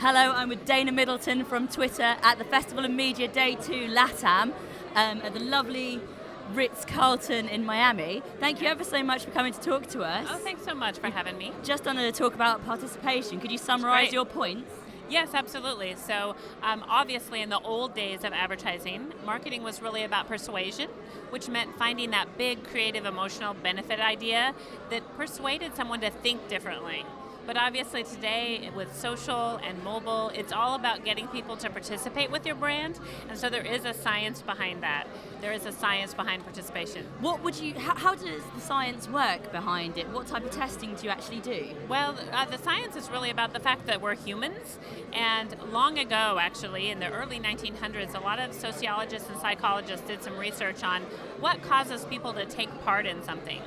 Hello, I'm with Daina Middleton from Twitter at the Festival of Media Day 2 LatAm at the lovely Ritz-Carlton in Miami. Thank you ever so much for coming to talk to us. Oh, thanks so much for having me. Just on a talk about participation. Could you summarize your points? Yes, absolutely. So obviously in the old days of advertising, marketing was really about persuasion, which meant finding that big creative emotional benefit idea that persuaded someone to think differently. But obviously today, with social and mobile, it's all about getting people to participate with your brand, and so there is a science behind that. There is a science behind participation. How does the science work behind it? What type of testing do you actually do? Well, the science is really about the fact that we're humans, and long ago, actually, in the early 1900s, a lot of sociologists and psychologists did some research on what causes people to take part in something.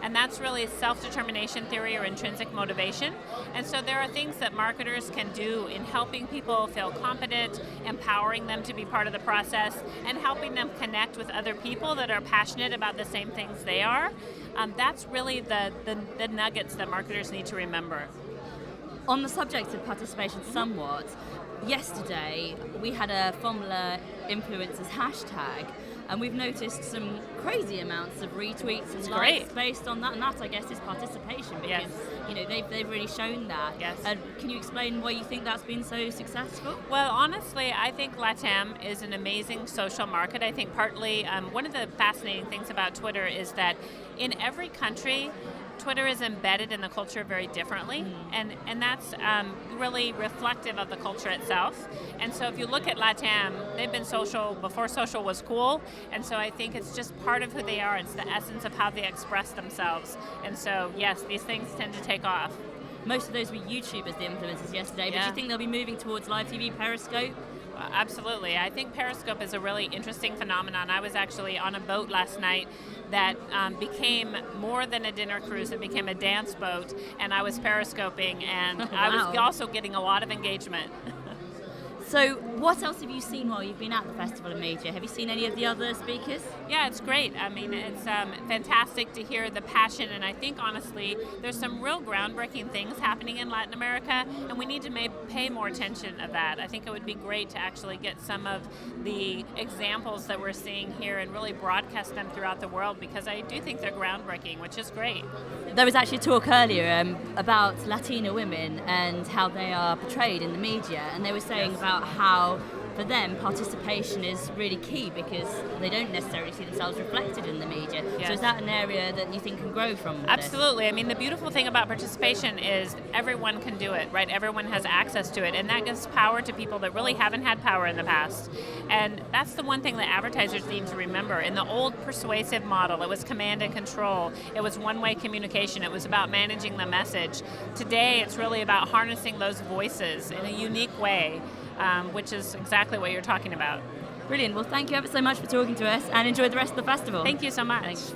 And that's really self-determination theory or intrinsic motivation. And so there are things that marketers can do in helping people feel competent, empowering them to be part of the process, and helping them connect with other people that are passionate about the same things they are. That's really the nuggets that marketers need to remember. On the subject of participation somewhat, yesterday we had a Formula Influencers hashtag, and we've noticed some crazy amounts of retweets and likes based on that, and that I guess is participation because they've really shown that. Yes. Can you explain why you think that's been so successful? Well, honestly, I think LatAm is an amazing social market. I think partly one of the fascinating things about Twitter is that in every country, Twitter is embedded in the culture very differently, and that's really reflective of the culture itself. And so if you look at LatAm, they've been social before social was cool, and so I think it's just part of who they are. It's the essence of how they express themselves. And so, yes, these things tend to take off. Most of those were YouTubers, the influencers yesterday, but do you think they'll be moving towards live TV, Periscope? Absolutely. I think Periscope is a really interesting phenomenon. I was actually on a boat last night that became more than a dinner cruise. It became a dance boat, and I was periscoping, and I was also getting a lot of engagement. So what else have you seen while you've been at the Festival of Media? Have you seen any of the other speakers? Yeah, it's great. I mean, it's fantastic to hear the passion, and I think, honestly, there's some real groundbreaking things happening in Latin America, and we need to pay more attention of that. I think it would be great to actually get some of the examples that we're seeing here and really broadcast them throughout the world, because I do think they're groundbreaking, which is great. There was actually talk earlier about Latina women and how they are portrayed in the media, and they were saying about how for them participation is really key because they don't necessarily see themselves reflected in the media. Yes. So is that an area that you think can grow from this? Absolutely. I mean, the beautiful thing about participation is everyone can do it, right? Everyone has access to it, and that gives power to people that really haven't had power in the past. And that's the one thing that advertisers need to remember. In the old persuasive model, it was command and control. It was one-way communication. It was about managing the message. Today, it's really about harnessing those voices in a unique way, which is exactly what you're talking about. Brilliant. Well, thank you ever so much for talking to us, and enjoy the rest of the festival. Thank you so much. Thanks.